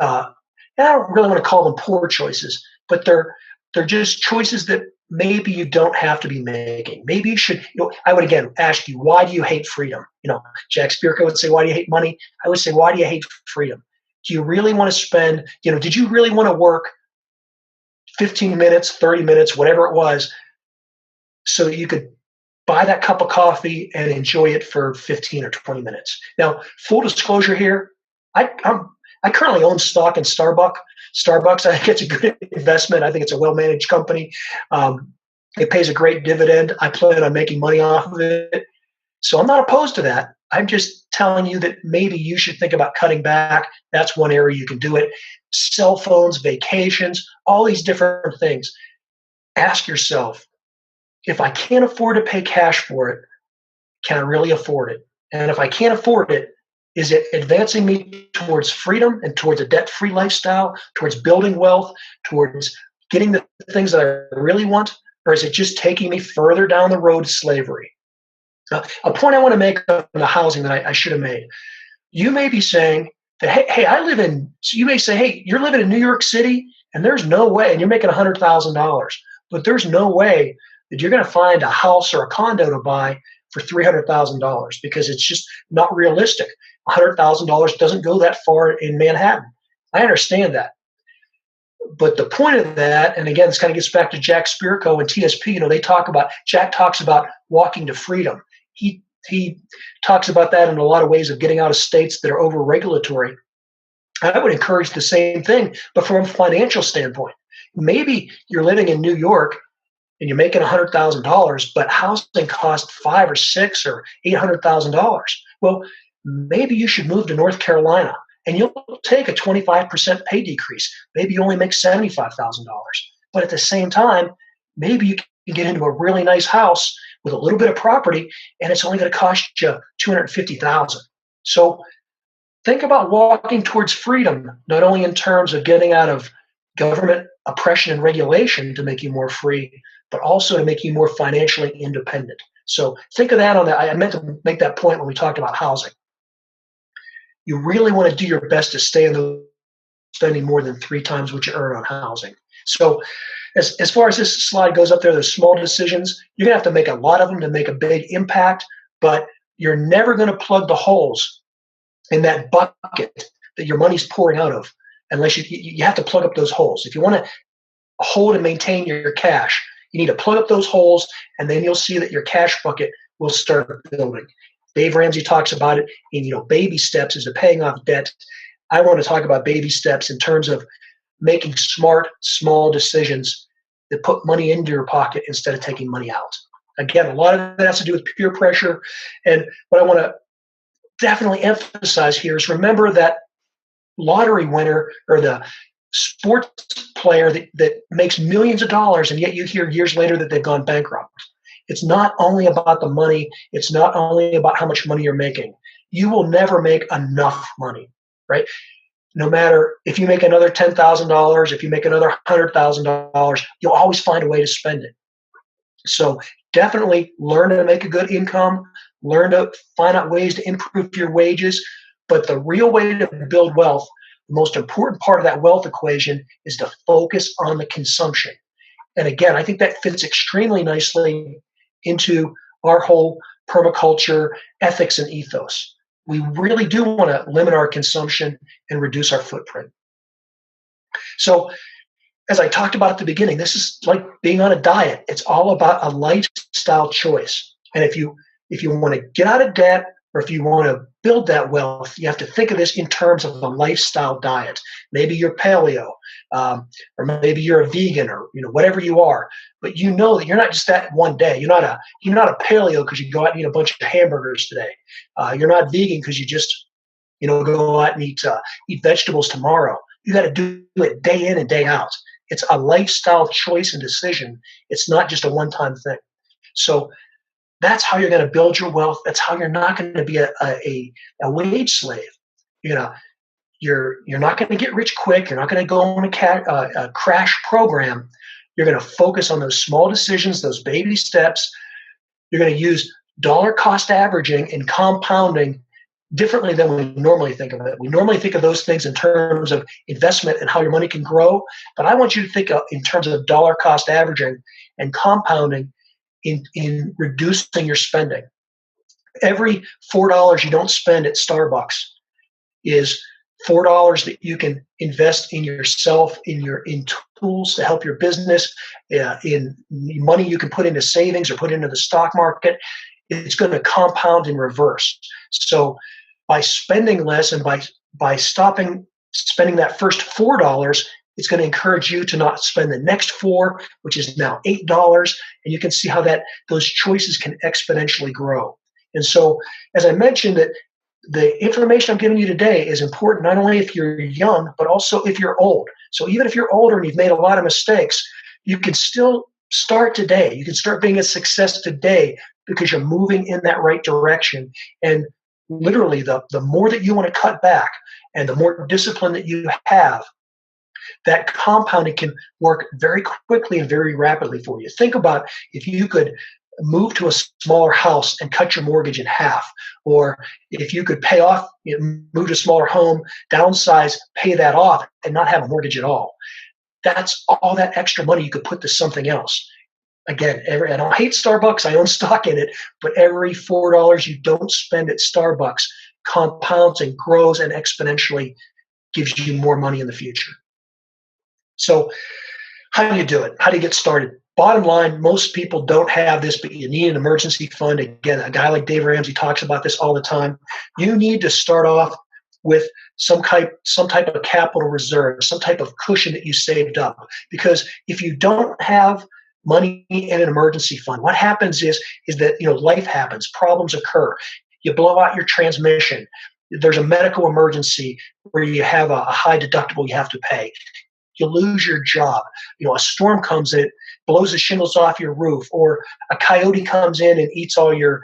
Speaker 2: I don't really want to call them poor choices, but they're just choices that maybe you don't have to be making. Maybe you should, I would again ask you, why do you hate freedom? Jack Spirko would say, why do you hate money? I would say, why do you hate freedom? Do you really want to spend, did you really want to work 15 minutes, 30 minutes, whatever it was, so that you could buy that cup of coffee and enjoy it for 15 or 20 minutes? Now, full disclosure here, I currently own stock in Starbucks. I think it's a good investment. I think it's a well-managed company. It pays a great dividend. I plan on making money off of it. So I'm not opposed to that. I'm just telling you that maybe you should think about cutting back. That's one area you can do it. Cell phones, vacations, all these different things. Ask yourself, if I can't afford to pay cash for it, can I really afford it? And if I can't afford it, is it advancing me towards freedom and towards a debt-free lifestyle, towards building wealth, towards getting the things that I really want? Or is it just taking me further down the road to slavery? A point I want to make on the housing that I should have made. You may be saying that, hey, you may say, hey, you're living in New York City, and there's no way, and you're making $100,000, but there's no way that you're going to find a house or a condo to buy for $300,000 because it's just not realistic. $100,000 doesn't go that far in Manhattan. I understand that. But the point of that, and again, this kind of gets back to Jack Spirko and TSP, Jack talks about walking to freedom. He talks about that in a lot of ways of getting out of states that are over-regulatory. I would encourage the same thing, but from a financial standpoint. Maybe you're living in New York and you're making $100,000, but housing costs $500,000 or $600,000 or $800,000. Well, maybe you should move to North Carolina and you'll take a 25% pay decrease. Maybe you only make $75,000. But at the same time, maybe you can get into a really nice house with a little bit of property and it's only going to cost you $250,000. So think about walking towards freedom, not only in terms of getting out of government oppression and regulation to make you more free, but also to make you more financially independent. So think of that on that. I meant to make that point when we talked about housing. You really want to do your best to stay in the spending more than 3 times what you earn on housing. So as far as this slide goes up there, those small decisions, you're going to have to make a lot of them to make a big impact, but you're never going to plug the holes in that bucket that your money's pouring out of unless you have to plug up those holes. If you want to hold and maintain your cash, you need to plug up those holes, and then you'll see that your cash bucket will start building. Dave Ramsey talks about it in baby steps as to paying off debt. I want to talk about baby steps in terms of making smart, small decisions that put money into your pocket instead of taking money out. Again, a lot of that has to do with peer pressure. And what I want to definitely emphasize here is remember that lottery winner or the sports player that makes millions of dollars, and yet you hear years later that they've gone bankrupt. It's not only about the money. It's not only about how much money you're making. You will never make enough money, right? No matter if you make another $10,000, if you make another $100,000, you'll always find a way to spend it. So definitely learn to make a good income, learn to find out ways to improve your wages. But the real way to build wealth, the most important part of that wealth equation is to focus on the consumption. And again, I think that fits extremely nicely into our whole permaculture ethics and ethos. We really do want to limit our consumption and reduce our footprint. So as I talked about at the beginning, this is like being on a diet. It's all about a lifestyle choice. And if you want to get out of debt, or if you want to build that wealth, you have to think of this in terms of a lifestyle diet. Maybe you're paleo, or maybe you're a vegan, or whatever you are. But you know that you're not just that one day. You're not a paleo because you go out and eat a bunch of hamburgers today. You're not vegan because you just go out and eat vegetables tomorrow. You got to do it day in and day out. It's a lifestyle choice and decision. It's not just a one-time thing. So that's how you're going to build your wealth. That's how you're not going to be a wage slave. You're not going to get rich quick. You're not going to go on a crash program. You're going to focus on those small decisions, those baby steps. You're going to use dollar cost averaging and compounding differently than we normally think of it. We normally think of those things in terms of investment and how your money can grow. But I want you to think in terms of dollar cost averaging and compounding in reducing your spending. Every $4 you don't spend at Starbucks is $4 that you can invest in yourself, in tools to help your business, in money you can put into savings or put into the stock market. It's going to compound in reverse. So by spending less and by stopping spending that first $4, it's going to encourage you to not spend the next $4, which is now $8. And you can see how those choices can exponentially grow. And so, as I mentioned, that the information I'm giving you today is important not only if you're young, but also if you're old. So even if you're older and you've made a lot of mistakes, you can still start today. You can start being a success today because you're moving in that right direction. And literally, the more that you want to cut back and the more discipline that you have, that compounding can work very quickly and very rapidly for you. Think about if you could move to a smaller house and cut your mortgage in half, or if you could pay off, move to a smaller home, downsize, pay that off, and not have a mortgage at all. That's all that extra money you could put to something else. Again, I don't hate Starbucks. I own stock in it, but every $4 you don't spend at Starbucks compounds and grows and exponentially gives you more money in the future. So how do you do it? How do you get started? Bottom line, most people don't have this, but you need an emergency fund. Again, a guy like Dave Ramsey talks about this all the time. You need to start off with some type of capital reserve, some type of cushion that you saved up. Because if you don't have money in an emergency fund, what happens is that life happens, problems occur. You blow out your transmission. There's a medical emergency where you have a high deductible you have to pay. You lose your job. A storm comes in, blows the shingles off your roof, or a coyote comes in and eats all your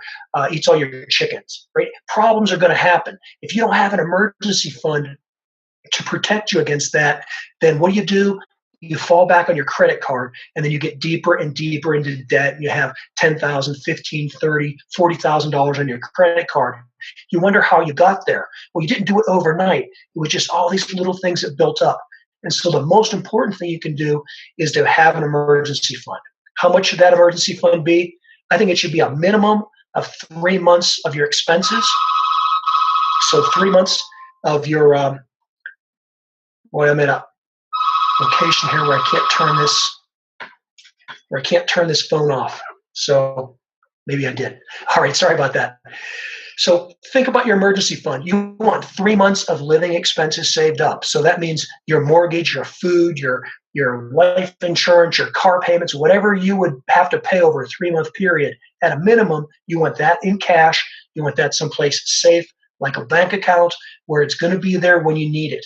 Speaker 2: chickens. Right? Problems are going to happen. If you don't have an emergency fund to protect you against that, then what do? You fall back on your credit card, and then you get deeper and deeper into debt. And you have $10,000, $15,000, $30,000, $40,000 on your credit card. You wonder how you got there. Well, you didn't do it overnight. It was just all these little things that built up. And so the most important thing you can do is to have an emergency fund. How much should that emergency fund be? I think it should be a minimum of 3 months of your expenses. So 3 months of your, I'm in a location here where I can't turn this phone off. So maybe I did. All right, sorry about that. So think about your emergency fund. You want 3 months of living expenses saved up. So that means your mortgage, your food, your life insurance, your car payments, whatever you would have to pay over a 3-month period. At a minimum, you want that in cash. You want that someplace safe, like a bank account, where it's going to be there when you need it.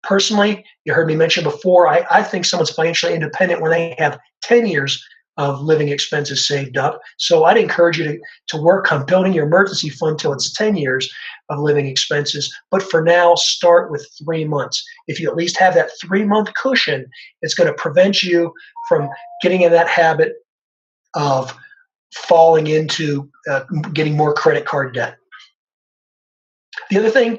Speaker 2: Personally, you heard me mention before, I think someone's financially independent when they have 10 years of living expenses saved up. So I'd encourage you to work on building your emergency fund till it's 10 years of living expenses. But for now, start with 3 months. If you at least have that 3-month cushion, it's going to prevent you from getting in that habit of falling into getting more credit card debt. The other thing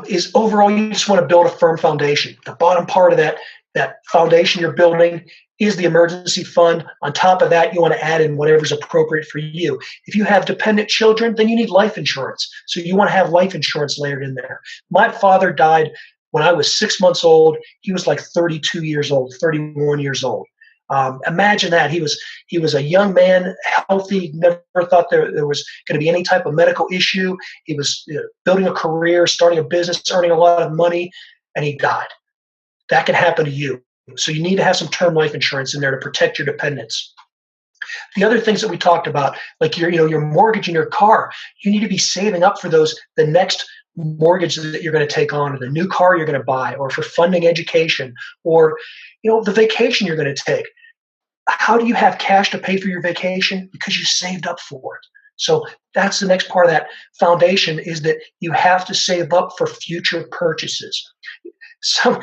Speaker 2: is overall, you just want to build a firm foundation. The bottom part of that foundation you're building is the emergency fund. On top of that, you want to add in whatever's appropriate for you. If you have dependent children, then you need life insurance. So you want to have life insurance layered in there. My father died when I was 6 months old. He was like 32 years old, 31 years old. Imagine that. He was a young man, healthy, never thought there was going to be any type of medical issue. He was building a career, starting a business, earning a lot of money, and he died. That can happen to you. So you need to have some term life insurance in there to protect your dependents. The other things that we talked about, like your mortgage and your car, you need to be saving up for the next mortgage that you're going to take on, or the new car you're going to buy, or for funding education, or the vacation you're going to take. How do you have cash to pay for your vacation? Because you saved up for it. So that's the next part of that foundation, is that you have to save up for future purchases. So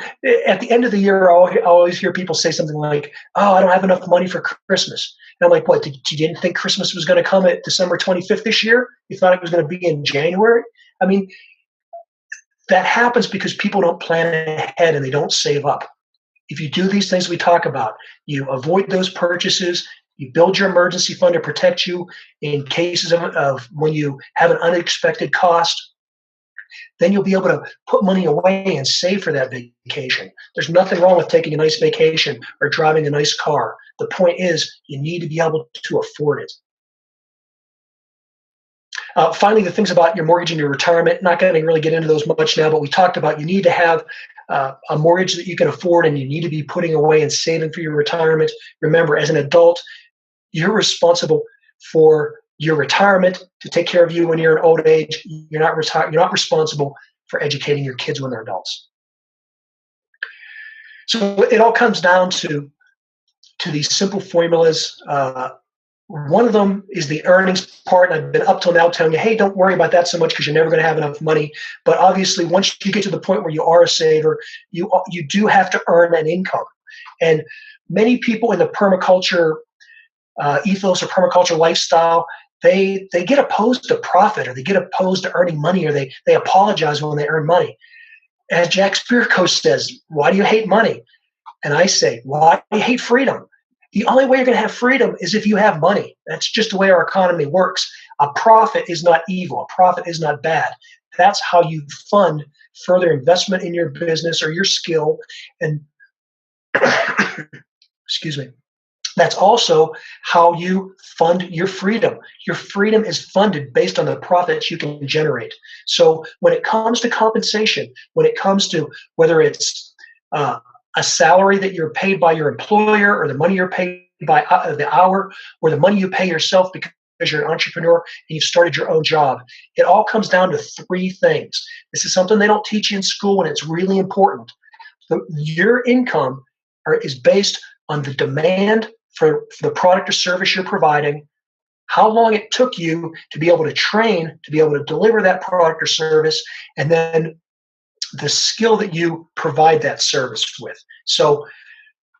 Speaker 2: at the end of the year, I always hear people say something like, "Oh, I don't have enough money for Christmas." And I'm like, "What? You didn't think Christmas was going to come at December 25th this year? You thought it was going to be in January?" I mean, that happens because people don't plan ahead and they don't save up. If you do these things we talk about, you avoid those purchases, you build your emergency fund to protect you in cases of when you have an unexpected cost, then you'll be able to put money away and save for that vacation. There's nothing wrong with taking a nice vacation or driving a nice car. The point is, you need to be able to afford it. Finally, the things about your mortgage and your retirement, not going to really get into those much now, but we talked about you need to have a mortgage that you can afford, and you need to be putting away and saving for your retirement. Remember, as an adult, you're responsible for your retirement, to take care of you when you're in old age. You're not responsible for educating your kids when they're adults. So it all comes down to these simple formulas. One of them is the earnings part, and I've been up till now telling you, hey, don't worry about that so much because you're never going to have enough money. But obviously, once you get to the point where you are a saver, you do have to earn an income. And many people in the permaculture ethos or permaculture lifestyle, they get opposed to profit, or they get opposed to earning money, or they apologize when they earn money. As Jack Spirko says, why do you hate money? And I say, why do you hate freedom? The only way you're going to have freedom is if you have money. That's just the way our economy works. A profit is not evil. A profit is not bad. That's how you fund further investment in your business or your skill. And excuse me. That's also how you fund your freedom. Your freedom is funded based on the profits you can generate. So when it comes to compensation, when it comes to whether it's a salary that you're paid by your employer, or the money you're paid by the hour, or the money you pay yourself because because you're an entrepreneur and you've started your own job. It all comes down to three things. This is something they don't teach you in school, and it's really important. Your income is based on the demand for the product or service you're providing, how long it took you to be able to train, to be able to deliver that product or service, and then the skill that you provide that service with. So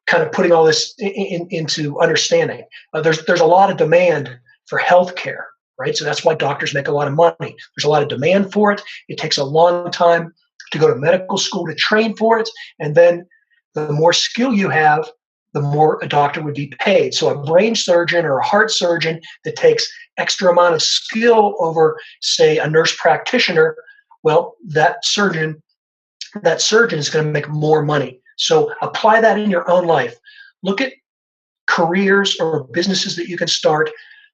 Speaker 2: kind of putting all this into understanding. There's a lot of demand for healthcare, right? So that's why doctors make a lot of money. There's a lot of demand for it. It takes a long time to go to medical school to train for it. And then the more skill you have, the more a doctor would be paid. So a brain surgeon or a heart surgeon that takes extra amount of skill over, say, a nurse practitioner, well, that surgeon is going to make more money. So apply that in your own life. Look at careers or businesses that you can start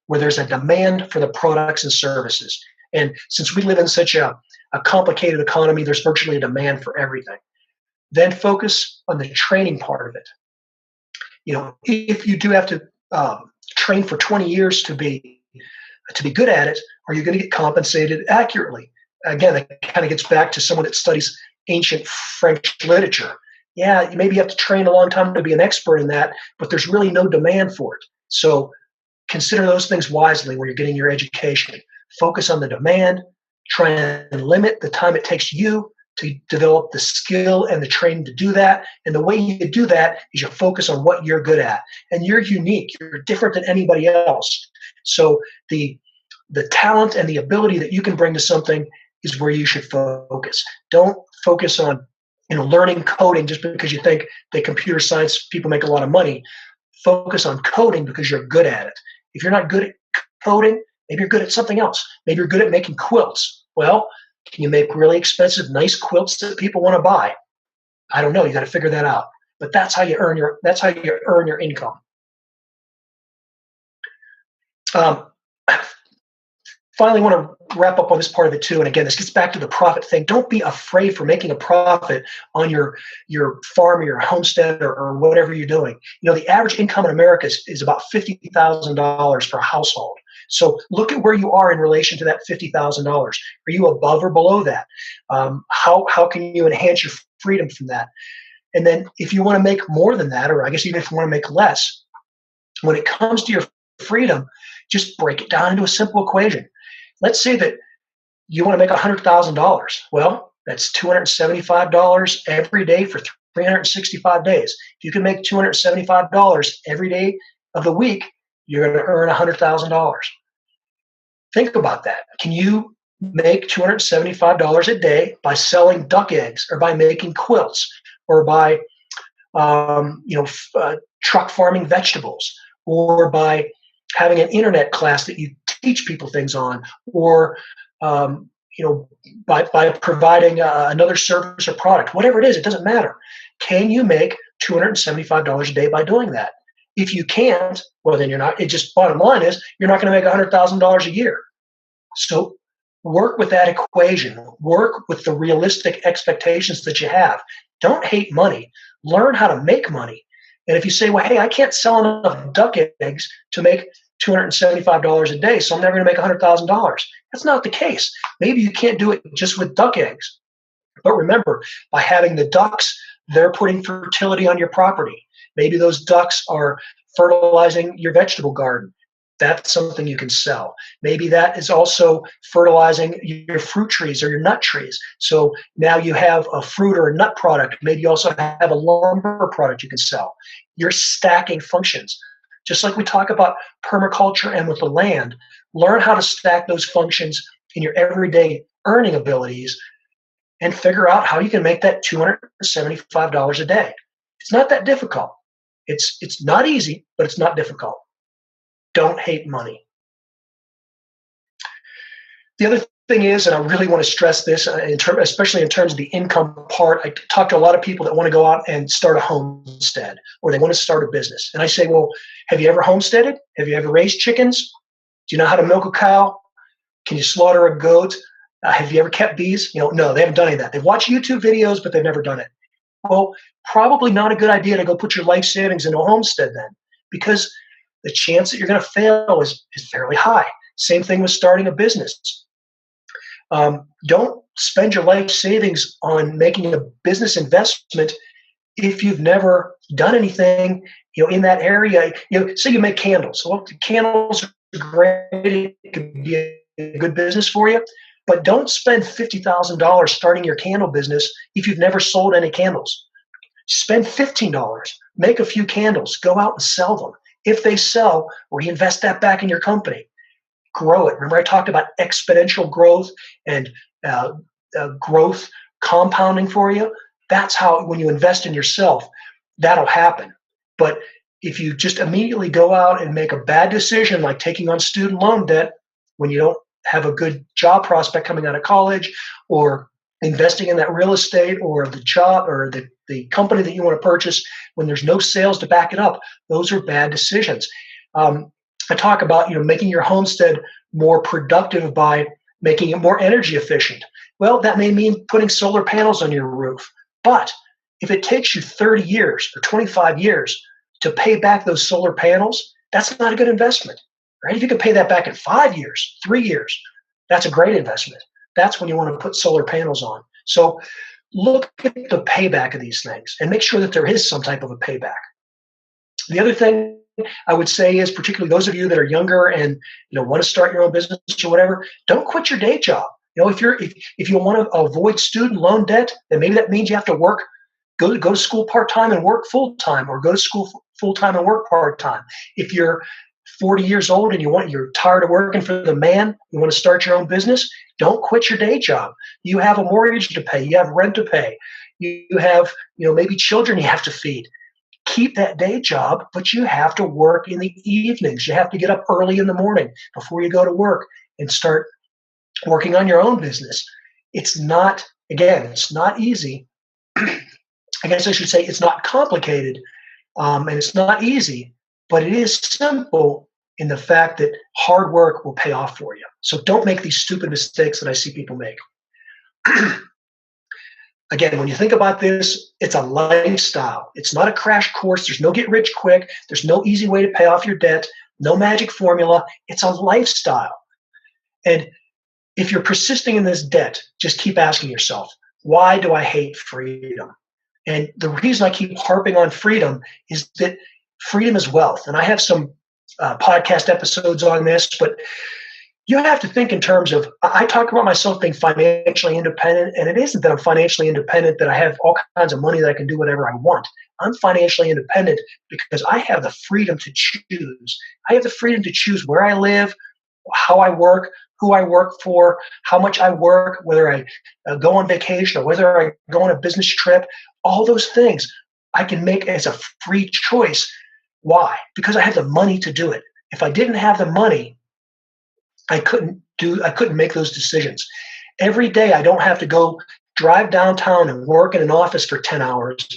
Speaker 2: where there's a demand for the products and services. And since we live in such a complicated economy, there's virtually a demand for everything. Then focus on the training part of it. If you do have to train for 20 years to be good at it, are you going to get compensated accurately? Again, it kind of gets back to someone that studies ancient French literature. Yeah, maybe you have to train a long time to be an expert in that, but there's really no demand for it. So consider those things wisely when you're getting your education. Focus on the demand. Try and limit the time it takes you to develop the skill and the training to do that. And the way you do that is you focus on what you're good at. And you're unique. You're different than anybody else. So the talent and the ability that you can bring to something is where you should focus. Don't focus on learning coding just because you think that computer science people make a lot of money. Focus on coding because you're good at it. If you're not good at coding, maybe you're good at something else. Maybe you're good at making quilts. Well, can you make really expensive, nice quilts that people want to buy? I don't know. You got to figure that out. But that's how you earn your income. Finally, want to wrap up on this part of it too. And again, this gets back to the profit thing. Don't be afraid for making a profit on your farm or your homestead or whatever you're doing. The average income in America is about $50,000 per household. So look at where you are in relation to that $50,000. Are you above or below that? How can you enhance your freedom from that? And then if you want to make more than that, or I guess even if you want to make less, when it comes to your freedom, just break it down into a simple equation. Let's say that you want to make $100,000. Well, that's $275 every day for 365 days. If you can make $275 every day of the week, you're going to earn $100,000. Think about that. Can you make $275 a day by selling duck eggs, or by making quilts, or by truck farming vegetables, or by having an internet class that you teach people things on, or by providing another service or product? Whatever it is, it doesn't matter. Can you make $275 a day by doing that? If you can't, well, then you're not. It just, bottom line is, you're not going to make $100,000 a year. So work with that equation. Work with the realistic expectations that you have. Don't hate money. Learn how to make money. And if you say, well, hey, I can't sell enough duck eggs to make $275 a day, so I'm never going to make $100,000. That's not the case. Maybe you can't do it just with duck eggs. But remember, by having the ducks, they're putting fertility on your property. Maybe those ducks are fertilizing your vegetable garden. That's something you can sell. Maybe that is also fertilizing your fruit trees or your nut trees. So now you have a fruit or a nut product. Maybe you also have a lumber product you can sell. You're stacking functions. Just like we talk about permaculture and with the land, learn how to stack those functions in your everyday earning abilities and figure out how you can make that $275 a day. It's not that difficult. It's not easy, but it's not difficult. Don't hate money. The other thing is, and I really want to stress this, especially in terms of the income part, I talk to a lot of people that want to go out and start a homestead, or they want to start a business. And I say, well, have you ever homesteaded? Have you ever raised chickens? Do you know how to milk a cow? Can you slaughter a goat? Have you ever kept bees? No, they haven't done any of that. They've watched YouTube videos, but they've never done it. Well, probably not a good idea to go put your life savings into a homestead then, because the chance that you're going to fail is fairly high. Same thing with starting a business. Don't spend your life savings on making a business investment if you've never done anything, in that area. Say you make candles. Well, candles are great. It could be a good business for you, but don't spend $50,000 starting your candle business if you've never sold any candles. Spend $15, make a few candles, go out and sell them. If they sell, reinvest that back in your company. Grow it. Remember I talked about exponential growth and growth compounding for you? That's how, when you invest in yourself, that'll happen. But if you just immediately go out and make a bad decision, like taking on student loan debt when you don't have a good job prospect coming out of college, or investing in that real estate or the job or the company that you want to purchase when there's no sales to back it up, those are bad decisions. I talk about, making your homestead more productive by making it more energy efficient. Well, that may mean putting solar panels on your roof. But if it takes you 30 years or 25 years to pay back those solar panels, that's not a good investment, right? If you can pay that back in 5 years, 3 years, that's a great investment. That's when you want to put solar panels on. So look at the payback of these things and make sure that there is some type of a payback. The other thing I would say is, particularly those of you that are younger and want to start your own business or whatever, don't quit your day job. If you want to avoid student loan debt, then maybe that means you have to work, go to school part-time and work full-time, or go to school full-time and work part-time. If you're 40 years old and you're tired of working for the man, you want to start your own business, don't quit your day job. You have a mortgage to pay, you have rent to pay, you have maybe children you have to feed. Keep that day job, but you have to work in the evenings. You have to get up early in the morning before you go to work and start working on your own business. It's not easy. I guess I should say it's not complicated, and it's not easy, but it is simple in the fact that hard work will pay off for you. So don't make these stupid mistakes that I see people make. Again, when you think about this, it's a lifestyle. It's not a crash course. There's no get rich quick. There's no easy way to pay off your debt. No magic formula. It's a lifestyle. And if you're persisting in this debt, just keep asking yourself, why do I hate freedom? And the reason I keep harping on freedom is that freedom is wealth. And I have some podcast episodes on this, but you have to think in terms of, I talk about myself being financially independent, and it isn't that I'm financially independent that I have all kinds of money that I can do whatever I want. I'm financially independent because I have the freedom to choose. I have the freedom to choose where I live, how I work, who I work for, how much I work, whether I go on vacation or whether I go on a business trip. All those things I can make as a free choice. Why? Because I have the money to do it. If I didn't have the money, I couldn't make those decisions. Every day I don't have to go drive downtown and work in an office for 10 hours.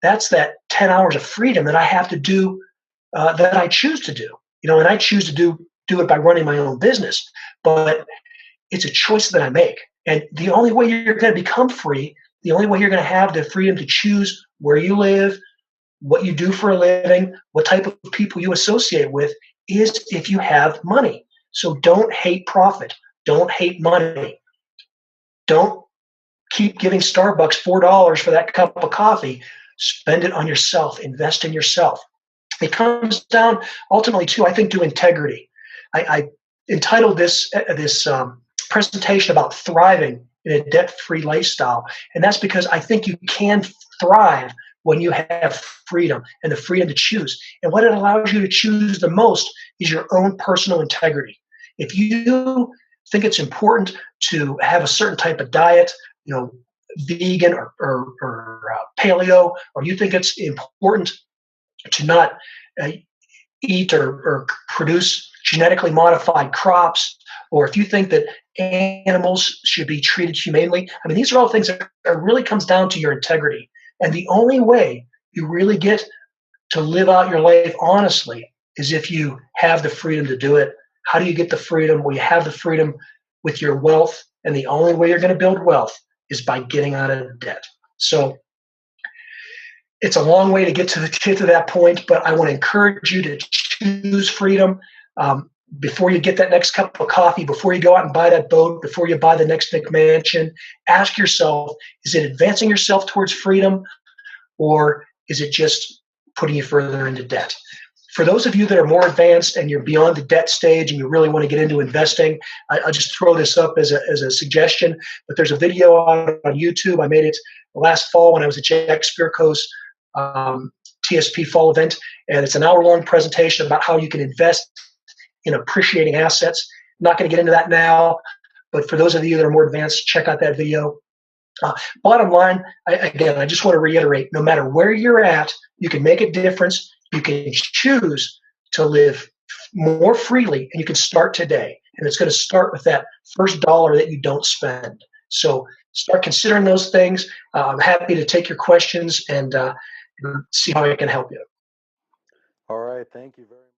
Speaker 2: That's that 10 hours of freedom that I have to do, that I choose to do. And I choose to do it by running my own business. But it's a choice that I make. And the only way you're going to become free, the only way you're going to have the freedom to choose where you live, what you do for a living, what type of people you associate with, is if you have money. So don't hate profit. Don't hate money. Don't keep giving Starbucks $4 for that cup of coffee. Spend it on yourself. Invest in yourself. It comes down ultimately to, I think, to integrity. I entitled this presentation about thriving in a debt-free lifestyle, and that's because I think you can thrive when you have freedom and the freedom to choose. And what it allows you to choose the most is your own personal integrity. If you think it's important to have a certain type of diet, vegan or paleo, or you think it's important to not eat or produce genetically modified crops, or if you think that animals should be treated humanely, these are all things that really comes down to your integrity. And the only way you really get to live out your life honestly is if you have the freedom to do it. How do you get the freedom? Well, you have the freedom with your wealth, and the only way you're going to build wealth is by getting out of debt. So it's a long way to get to that point, but I want to encourage you to choose freedom.
Speaker 3: before you get that next cup of coffee, before you go out and buy that boat, before you buy the next big mansion, ask yourself, is it advancing yourself towards freedom, or is it just putting you further into debt? For those of you that are more advanced and you're beyond the debt stage and you really want to get into investing, I'll just throw this up as a suggestion. But there's a video on YouTube. I made it last fall when I was at Jack Spirko's TSP fall event, and it's an hour-long presentation about how you can invest in appreciating assets. I'm not going to get into that now, but for those of you that are more advanced, check out that video. Bottom line, I just want to reiterate, no matter where you're at, you can make a difference. You can choose to live more freely, and you can start today. And it's going to start with that first dollar that you don't spend. So start considering those things. I'm happy to take your questions and see how I can help you.
Speaker 1: All right. Thank you very much.